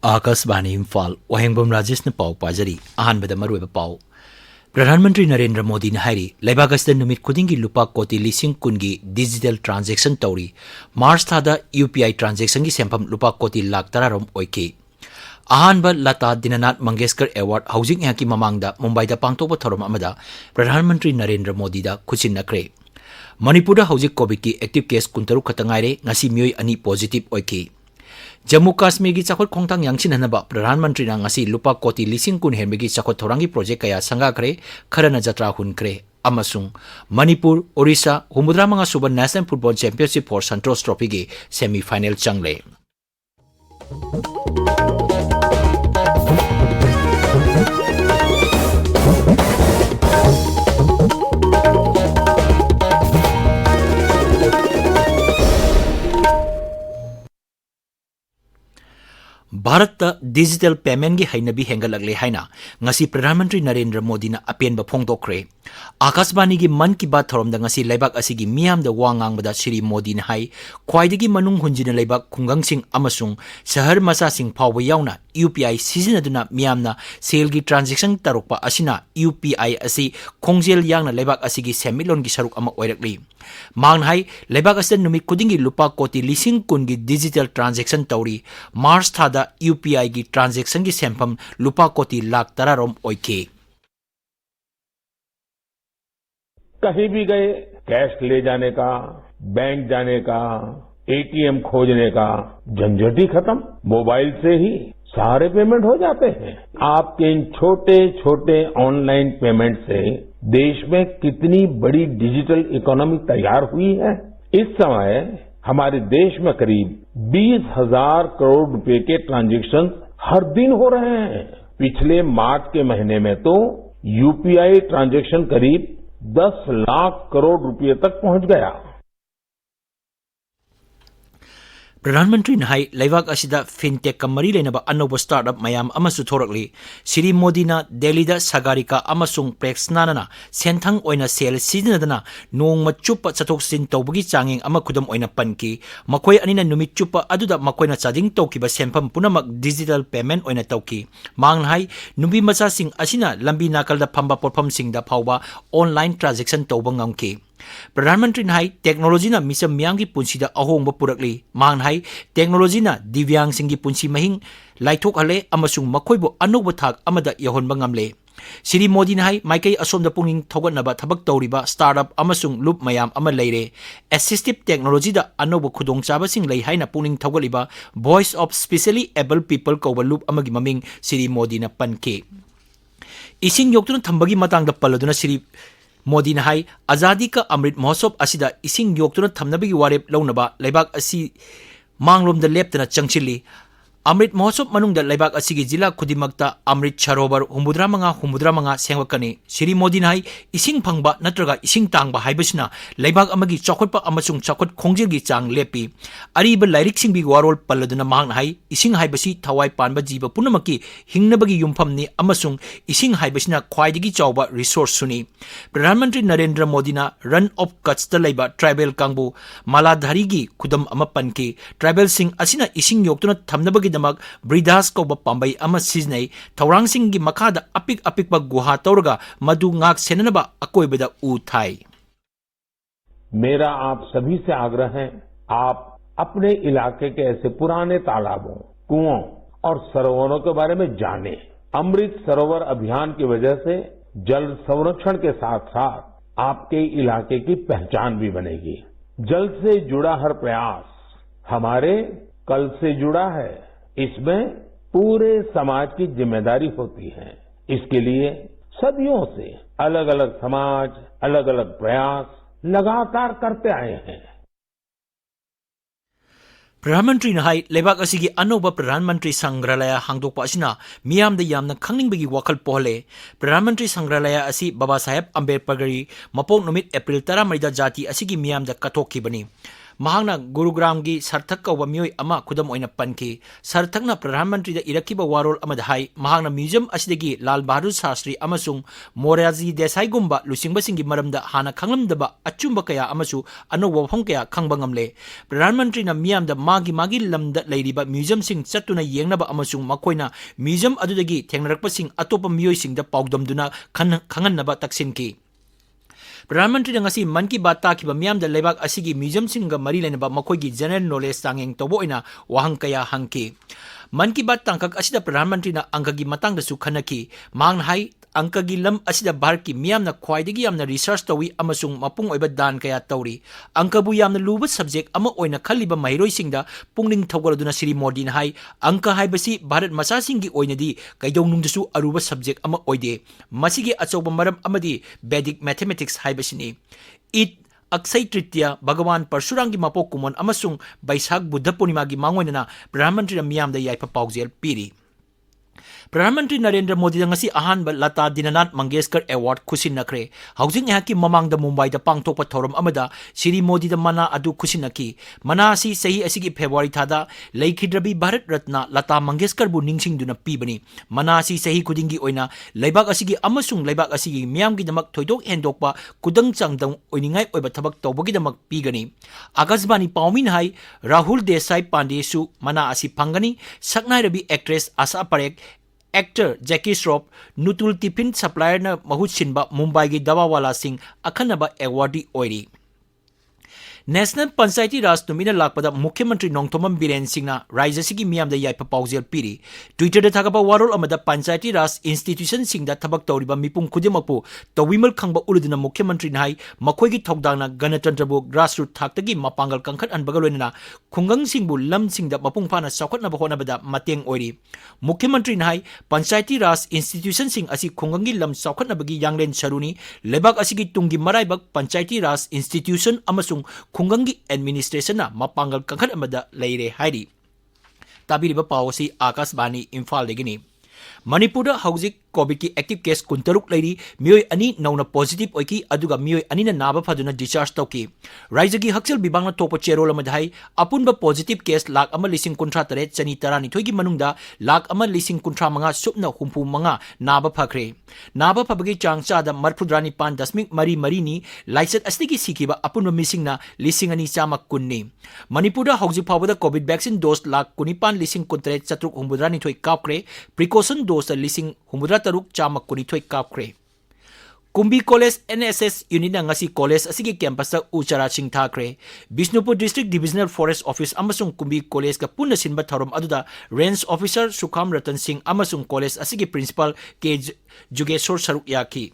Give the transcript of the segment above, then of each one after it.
आकाशवाणी इम्फाल वाहेंगबम राजेश ने पाव पाजरी अहानबद मरुब पाव प्रधानमंत्री नरेंद्र मोदी ने हारी लेबागस्त नुमित खुदिंगी लुपा कोटी लिसिंग कुनगी डिजिटल ट्रांजेक्शन तौरी मार्च थादा यूपीआई ट्रांजेक्शन की सेंफम लुपा कोटी लाख तरारोम ओइकी अहानब लता दिनानाथ मंगेशकर अवार्ड हाउसिंग यहाँ की ममांगदा मुंबईदा पांगतोप थोरम अमदा प्रधानमंत्री नरेंद्र मोदी दा खुचिननख्रे मणिपुर हौजिक कोविड की एक्टिव केस कुंतरु खतंगाइरे ngasi मियोय अनि पॉजिटिव ओइकी जम्मू काश्मीर की चाखोट खोंगथांग यांगसिनहनबा प्रधानमंत्री ना ngasi लुपा कोटी लिसिंग कुन हेनबगी चाखोट थोरांगी प्रोजेक्ट कया संगाखरे खरना जत्रा हुनख्रे अमसुंग मणिपुर ओडिशा हुमुद्रा मंगा सुबा national football championship for Santosh trophy के सेमीफाइनल चंगले भारत डिजिटल पेमेंट की हैनबी हेंगलगले हैना ngasi प्रधानमंत्री नरेंद्र मोदी ना अपेनबा फोंगदोखरे आकाशवाणी की मन की बात थोरमदा ngasi लेबाक असिगी मियामदा वांगांगबदा श्री मोदी ना हाई ख्वाइदगी मनुंग हुंजिना लेबाक खुंगंगसिंग अमसुंग शहर मसासिंग फावबा यावना यूपीआई सिजिनदुना मियामना सेल की ट्रांजेक्शन तरोकपा असिना यूपीआई असि खोंगजेल यांगना लेबाक असिगी सेमिलोन की सरुक अमा ओइरकली मांग हाई लेबाक असन नुमित खुदिंगी लुपा कोटी लिसिंग कुन की डिजिटल ट्रांजेक्शन तौरी मार्च थादा यूपीआई की ट्रांजेक्शन की सेंफम लुपा कोटी लाख तरारोम ओइके कहीं भी गए कैश ले जाने का बैंक जाने का एटीएम खोजने का झंझट ही खत्म मोबाइल से ही सारे पेमेंट हो जाते हैं आपके इन छोटे छोटे ऑनलाइन पेमेंट से देश में कितनी बड़ी डिजिटल इकोनॉमी तैयार हुई है इस समय हमारे देश में करीब 20,000 करोड़ रुपए के ट्रांजैक्शन हर दिन हो रहे हैं पिछले मार्च के महीने में तो यूपीआई ट्रांजैक्शन करीब 10 लाख करोड़ रुपए तक पहुंच गया प्रधानमंत्री नहाई लेवाक असिदा फिनटेक कमरी लेनबा अनोब स्टार्टअप मयाम अमसु थोरकली श्री मोदी ना दिल्ली दा सगारिका अमसुंग प्रेक्सनाना सेंथंग ओइना सेल सिजनदना नोंग मचुप चथोक सिन तौबगी चांगिंग अमा खुदम ओइना पनकी मखोय अनिना नुमित चुप अदुदा मखोयना चाजिंग तौकीबा सेंफम पुनमक डिजिटल पेमेंट ओइना तौकी मांग हाई नुबी मचा सिंग असिना लंबी नाकलदा फंबा पोरफम सिंग दा फावबा ऑनलाइन ट्रांजैक्शन तौबा ngamki प्रधानमंत्री नाई टेक्नोलॉजी ना मिसम मियांग की पुंसीदा अहोंग पुरकली मांग हाई टेक्नोलॉजी ना दिव्यांग सिंह की पुंसी महिंग लाइथोक हले अमसुंग मखोइबो अनोब थाक अमदा यहोनबा ngamle श्री मोदी नाई माइकई असोमदा पुंगिंग थोगनबा थबक तौरिबा स्टार्टअप अमसुंग लूप मयाम अमा लेरे असिस्टिव टेक्नोलॉजी दा अनोब खुदोंचाबा सिंग लई हाइना पुंगिंग थोगलिबा voice of specially abled people कौबा लूप अमगी ममिंग श्री मोदी ना पनके इसिंग योक्तुन थंबगी मतंगदा पलदुना श्री मोदी ने हाई आजादी का अमृत महोत्सव असिदा इसिंग योक्तुना थमनबगी वारेप लौनबा लेबाक असि मांगलोमदा लेप्तना चंगचिली अमृत महोत्सव मनुंग लेबाक असिगी जिला खुदिमक्ता अमृत सरोवर हुमुद्रा मंगा सेंगकने श्री मोदी ने हाई इसिंग फंगबा नत्रगा इसिंग तांगबा हाइबसिना लेबाक अमगी चौखटपा अमसुंग चौखट खोंगजेलगी चांग लेपी अरीब लाइरिक सिंगबी वारोल पल्लदुना मांग हाई इसिंग हाइबसि थवाई पानबा जीव पुनमकी हिंगनबगी युमफमनी अमसुंग इसिंग हाइबसिना ख्वाइदगी चौबा रिसोर्स सुनी प्रधानमंत्री नरेंद्र मोदी ना रन ऑफ कच्छ लेबा ट्राइबल कांगबू मालाधारीगी खुदम अमा पनकी ट्राइबल सिंग असिना इसिंग योक्तुना थमनबगी दमक ब्रिदास कौबा पांबई अमा सिजनै थौरांग सिंह की मखादा अपिक अपिकबा गुहा तौरगा मधु गाक सेननबा अकोइबदा उ थाई मेरा आप सभी से आग्रह है आप अपने इलाके के ऐसे पुराने तालाबों कुओं और सरोवरों के बारे में जानें अमृत सरोवर अभियान की वजह से जल संरक्षण के साथ साथ आपके इलाके की पहचान भी बनेगी जल से जुड़ा हर प्रयास हमारे कल से जुड़ा है इसमें पूरे समाज की जिम्मेदारी होती है इसके लिए सदियों से अलग अलग समाज अलग अलग प्रयास लगातार करते आए हैं प्रधानमंत्री नाई लेबाक असिगी अनोबा प्रधानमंत्री संग्रहालय हांगदोकपा असिना मियामदा यामना खंगनिंगबगी वखल पोहले प्रधानमंत्री संग्रहालय असि बाबा साहेब अंबेडकरगी मपोक नुमित अप्रैल 13 जाति असिगी मियामदा कथोखिबनी Mahangna Gurugram gi Sarthak ka wamiyoy ama kudam oina panki. Sarthak na Pradhan Mantri da irakiba warol amadhay Mahangna museum asidagi Lal Bahadur Shastri amasung Moraji Desai gumba lusingba singi maramda hana khanglamdaba achumba kaya amasu ano wafong kaya khangba ngamle. Pradhan Mantri na miyamda magi lamda layriba museum sing chatuna yengnaba amasung makoina museum adudagi thengnarakpa sing atopa miyoy sing da paugdamduna khangannaba taksinki. Pradhan Mantri ngasi Man Ki Baat takiba miyamda leibak asigi museum singa mari lenaba makoigi general knowledge tangeng tobo ina wahang kaya hangki. Man Ki Baat tangkak asida Pradhan Mantri na angkagi matang da su khanaki mahang hai angkagi lam asida bharki miyamna khwaidagi yamna research tawi amasung mapung oiba dan kaya tawri angkabu yamna luba subject ama oina khaliba mairoi singda pungning thogaladuna Sri Modi na hai angka hai basi Bharat macha singi oinadi kaidongnungdasu aruba subject ama oide masigi achoba maram amadi Vedic mathematics hai basini it Aksai Tritiya Bhagawan Parshurangi mapok kumon amasung Baisakh Buddha Purnima gi mangoinana Pradhan Mantri na miyamda yaipa paugzel piri. Pradhan Mantri Narendra Modi da ngasi ahanba Lata Dinanath Mangeshkar Award khusin nakre. Haujing ehaki mamangda Mumbai da pangtokpa thoram amada Sri Modi da mana adu khusin naki. Mana asi sahi asigi February thada Laikhidrabi Bharat Ratna Lata Mangeshkar bu ningsingduna pibani. Mana asi sahi kudingi oina Laibak asigi amasung Laibak asigi miyamgi damak thoidok hendokpa kudang changdang oiningai oiba thabak tawbagi damak pigani. Akashbani paumin hai Rahul Desai Pandey su mana asi phangani saknai rabi actress Asa Parekh Actor Jackie Shroff Nutul Tiffin Supplier na mahut sinba Mumbai gi dawawala sing akhanaba awardee oiri. National Panchayati Raj Tumina Lakpada Mukhyamantri Nongthomam Biren Singna Raijasigi Miyamda Yaipa Paugzel Piri Twitter da Thagapa Warol Amada Panchayati Raj Institution Singda Thabak Tawriba Mipum Khudimakpu Tawimal Khangba Uluduna Mukhyamantri Nai Makhoigi Thogdangna Ganatantrabu Grassroots Thaktagi Mapangal Kangkhat Anbaga Loinana Khungang Singbu Lam Singda Mapung Phana Saukhatnaba Honabada Mateng Oiri Mukhyamantri Nai Panchayati Raj Institution Sing Asi Khungangi Lam Saukhatnabagi Yanglen Saruni Lebak Asigi Tungi Maraibak Panchayati Raj Institution Amasung Khungangi administration na mapangal kangkhat amada leire hairi tabiriba pawsi Akashbani Imphal degini Manipur hauzik COVID ki active case kuntaruk leiri mioi ani nauna positive oiki aduga mioi ani na naba phaduna discharge tauki raijagi hakchel bibangna topa cherol amadhai apunba positive case lakh ama lising kuntra tare chani tarani thoigi manungda lakh ama lising kuntra manga supna humpu manga naba phakre naba phabagi changcha da marphudrani pan dasmik mari mari ni laisat astigi sikiba apunba missing na lising ani chama kunni Manipur da hauzik phawada COVID vaccine dose lakh kunipan lising kuntre chatruk humbudrani thoi kapkre precaution dose lising humudra taruk chama kunithoi kapkre Kumbi College NSS unit na ngasi college asigi campus sa uchara sing thakre Bishnupur District Divisional Forest Office amasung Kumbi College ka punna sinba thorom aduda Range Officer Sukham Ratan Singh amasung college asigi principal K Jugeshwar Saruk yaki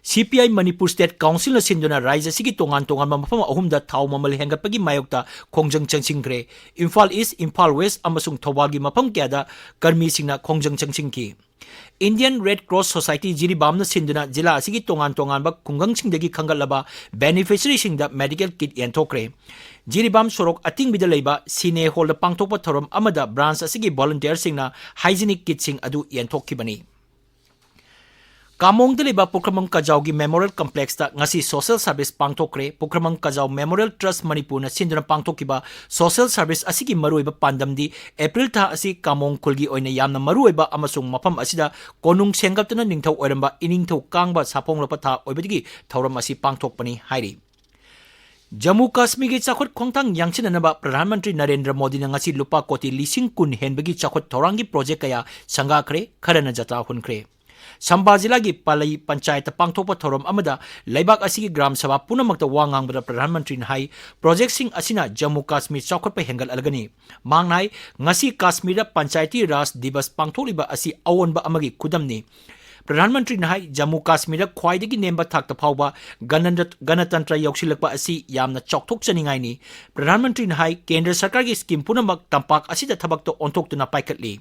CPI Manipur State Council na sinduna rise asigi tongan mafam ahumda thau mamal hengatpagi mayokta khongjang changsingkre Imphal East Imphal West amasung Thobal gi mafam kyada karmi singna khongjang changsingki Indian Red Cross Society Jiribam na sinduna jila asigi tongan ba khungang singdagi khangalaba beneficiary singda medical kit yentokre Jiribam sorok ating bida leiba sine hall da pangtokpa thorom amada branch asigi volunteer singna hygienic kit sing adu yentokkibani Kamong deliba Pukramang Kajau gi Memorial Complex ta ngasi social service pangtokre Pukramang Kajau Memorial Trust Manipur na sinduna pangtokiba social service asigi maruiba pandamdi April tha asi Kamong kulgi oina yamna maruiba amasung mapam asida konung sengatna ningthau oiramba iningthau kangba sapong lapatha oibadigi thauram asi pangtokpani hairi Jammu Kashmir gi chakhot khongthang yangchinanaba Pradhan Mantri Narendra Modi na ngasi lupa koti lising kun henbagi chakhot thorangi project kaya sangakre kharana jata hunkre Samba Jila gi Palai Panchayat pangtokpa thorom amada Laibak asigi Gram Sabha punamakta wangang bada Pradhan Mantri hai project sing asina Jammu Kashmir chakhotpa hengal algani mangnai ngasi Kashmir Panchayati Raj Divas pangtholiba asi awonba amagi kudamni Pradhan Mantri hai Jammu Kashmir khwaidagi nemba thakta phawba ganatantra yausilakpa asi yamna chokthok chaningai ni Pradhan Mantri hai Kendra Sarkar gi scheme punamak tampak asida thabakto ontoktuna paikatli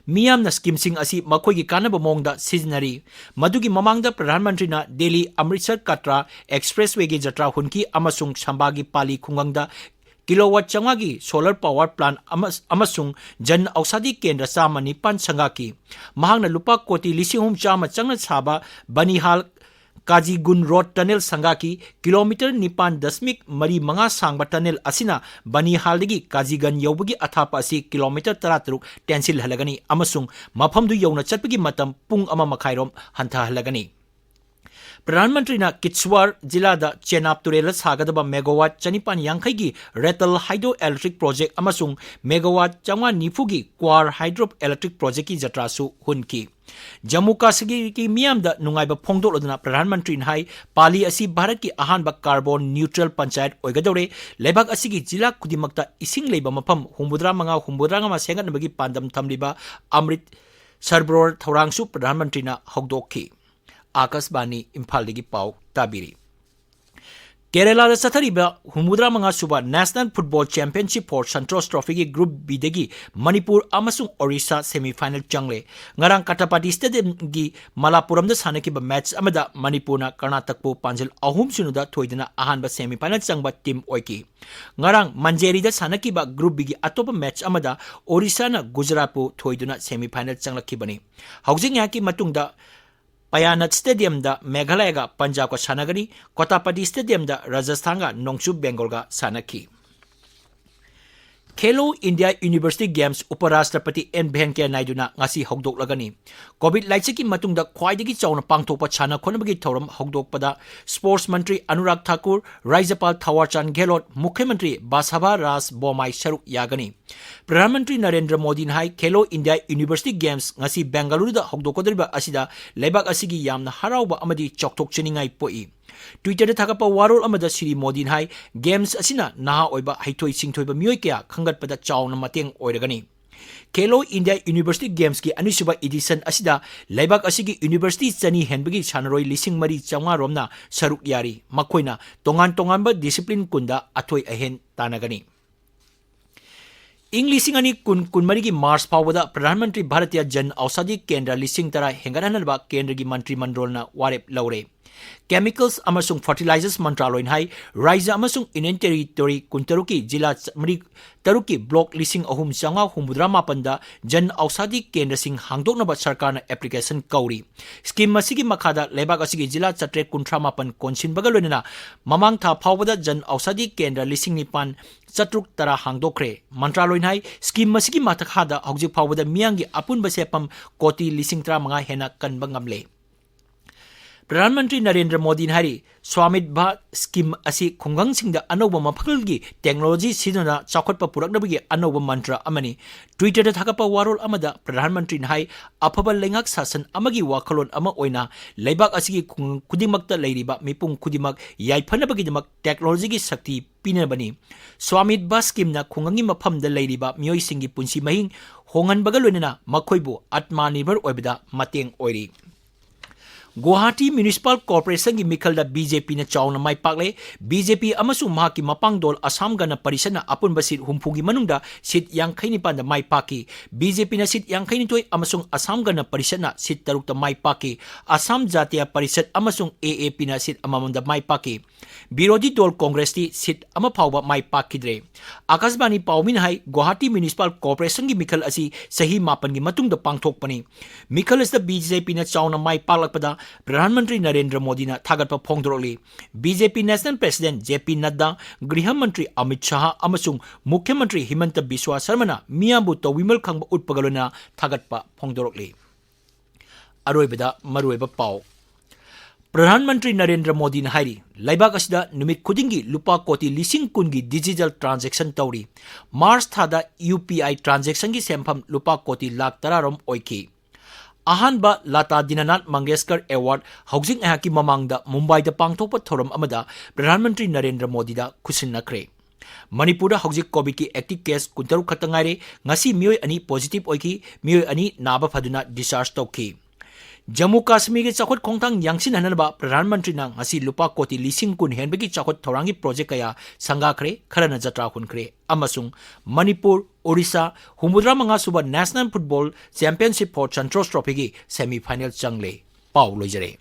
Miyam na scheme sing asi makhoigi kanaba mongda seasonary madugi mamangda Pradhan Mantri na Delhi Amritsar Katra Expressway gi jatra hunki amasung Sambagi Pali khungangda kilowatt changagi solar power plant amasung jan ausadi kendra sama ni pan sangaki mahangna lupa koti lising chama changna saba Banihal Qazigund road tunnel संगाकी kilometre 9.5 सांगबा tunnel असिना बनिहालदगी काजीगन यौबगी अथापा असि kilometre 13 tensile हलगनी अमसुंग मफमदु यौना चटपगी मतम पुंग अमा मखाइरोम हंथा हलगनी प्रधानमंत्री किच्वार जिला Chenab तुरेल सागदब megawatt 250 की रेटल हाइड्रो इलेक्ट्रिक प्रोजेक्ट अमसुंग मेगावाट 490 की क्वार हाइड्रो इलेक्ट्रिक प्रोजेक्ट की जत्रासु हुनकी जम्मू कश्मीर की मियामद नुंगाइब फोंदोलदुना प्रधानमंत्री हाई पाली असी भारत की अहानब कार्बन न्यूट्रल पंचायत ओइगदौरे लेबाक असिगी जिला खुदिमक्ता इसिंग लेबा मफम 75 सेंगनबगी पांदम थमलिबा अमृत सरबरोर थौरांगसु प्रधानमंत्री हौदोखी आकाशवाणी इम्फाल पाव ताबीरी केरला चथरीबा 75 सुबा national football championship for Santosh trophy की ग्रुप बी दगी मणिपुर अमसुंग ओडिशा सेमीफाइनल चंगले ngarang कटापाटी स्टेडियम की मलापुरम सानकिबा मैच अमदा मणिपुरना कर्नाटकपु पांजल अहुम सुनुदा थोइदना अहानबा सेमीफाइनल चंगबा टीम ओइकी ngarang मंजेरीदा सानकिबा ग्रुप बी की अतोप मैच अमदा ओडिशाना गुजरातपु थोइदना सेमीफाइनल चंगलखिबनी हौजिंग याकी मतुंगदा पयानट स्टेडियम मेघालय का पंजाब का सानगनी कोटापटी स्टेडियम राजस्थान का नोंगचू बेंगल का सानकी खेलो इंडिया यूनिवर्सिटी गेम्स उपराष्ट्रपति एन वेंकैया नायडूना ngasi हौदोकलगनी कोविड लाइचकी मतुंग ख्वाइदगी चौना पांगथोकपा छाना खोनबगी थौरम हौदोकपदा स्पोर्ट्स मंत्री अनुराग ठाकुर राज्यपाल थावरचंद गहलोत मुख्यमंत्री बासभा राज बोमाई सरुक यागनी प्रधानमंत्री नरेंद्र मोदी हाई Khelo India University Games ngasi बेंगलुरुदा हौदोकदरिबा असिदा लेबाक असिगी यामना हराउबा अमदी चौकथोकचनिंगाई पोई ट्विटर थागप वारोल अमदा श्री मोदी हाई गेम्स असिना नहा ओइबा हैथोइ सिंथोइबा मियोइ कया खंगतपदा चाउना मतेंग ओइरगनी खेलो इंडिया यूनिवर्सिटी गेम्स की अनिसुबा एडिशन असिदा लेबाक असिगी यूनिवर्सिटी चनी हेनबगी सानरोइ लिसिंग मरी चंगा रोमना सरुक यारी मखोइना तोंगान तोंगानबा डिसिप्लिन कुंदा अथोइ अहेन तानगनी इंग लिसिंग अनि कुन कुनमरी की मार्च फावदा प्रधानमंत्री भारतीय जन औषधि केंद्र लिसिंग तरा हेंगनहनबा केंद्र की मंत्रिमंडलना वारेप लौरे केमिकल्स अमसुंग फर्टिलाइजर्स मंत्रालय हाई राज्य अमसुंग यूनियन टेरिटोरी कुंतरुकी जिला मरी तरुकी ब्लॉक लिसिंग अहुम चंगा हुमुद्रा मापंदा जन औषधि केंद्र सिंह हांगदोकनबा सरकार एप्लीकेशन कौरी स्कीम मसिगी मखादा लेबाक असिगी जिला 338 कोनसिनबगा लोइना ममांग था फावदा जन औषधि केंद्र लिसिंग 9 चतुक तरा हांगदोखरे मंत्रालय हाई स्कीम मसिगी माथखादा हौजिक फावदा मियांगी अपुनबा सेपम कोटी लिसिंग 35 हेना कनबा ngamle प्रधानमंत्री नरेंद्र मोदी हारी स्वामित्व स्कीम असी खुंगंग सिंह अनौब मफगलगी टेक्नोलॉजी सिजना चाखोटप पुरकनबगी अनौब मंत्र अमनी ट्विटर थागप वारोल अमदा प्रधानमंत्री हाई अफब लेंगाक शासन अमगी वाखलोन अमा ओइना लेबाक असिगी खुदिमक्ता लेरिबा मिपुंग खुदिमक याइफनबगीदमक टेक्नोलॉजी की शक्ति पीनबनी स्वामित्व स्कीम खुंगंगी मफमद लेरिबा मियोइ सिंगी पुंसी महिंग होंगनबगा लोइना मखोइबु आत्मनिर्भर ओइबदा mateंग ओइरी गुवाहाटी म्युनिसिपल कॉर्पोरेशन की मिखल बीजेपी ने चाउना माई पाकले बीजेपी की मपांगदोल असम गण परिषद अपुनब सीट 40 की मनुंगदा सीट 59 माई पाकी बीजेपी ने सीट 52 असम गण परिषद सीट 6 माई पाकी असम जातीय परिषद एएपी ने सीट अममद माई पाकी विरोधी दल कांग्रेस की सीट फाव माई पाकीद्रे आकाशवाणी पाउमिन हाई गुवाहाटी म्युनिसिपल कॉर्पोरेशन की मिखल असी सही 9 की मतुंगदा पांगथोकपनी मिखल असिदा बीजेपी ने चाउना माई पाकलकपदा प्रधानमंत्री नरेंद्र मोदी थागत फोंदोरली BJP national president JP Nadda गृह मंत्री अमित शाह अमसुंग मुख्यमंत्री हिमंत बिस्वा शर्मा मियाबु तौविमल खंग उत्पगलोना थागत फोंदोरली अरोइबदा मरुइबा पाव प्रधानमंत्री नरेंद्र मोदी हाई लेबाक असिदा नुमित खुदिंगी लुपा कोटी लिसिंग कुनगी डिजिटल ट्रांजेक्शन तौरी मार्च थादा यूपीआई ट्रांजेक्शन की सेंफम लुपा कोटी लाख 10 रोम ओइकी अहानबा लता दीनानाथ मंगेशकर अवार्ड हौजिंग अहाकी ममांगदा मुंबईदा पांगथोकपा थोरम अमदा प्रधानमंत्री नरेंद्र मोदीदा खुसिननखरे मणिपुर हौजिक कोविड की एक्टिव केस 19 खतंगारे ngasi मियोय अनि पॉजिटिव ओइकी मियोय अनि नाबा फदुना डिस्चार्ज तौकी जम्मू कश्मीर के चौखट खोंगथांग यांगसिन हनबा प्रधानमंत्री ना ngasi लुपा कोटी लिसिंग कुन हेनबगी चौखट थौरांगी प्रोजेक्ट कया संगाखरे खरना जत्रा हुनखरे अमसुंग मणिपुर ओडिशा 75 सुबा national football championship for Santosh trophy की सेमीफाइनल चंगले पाउ लोइजरे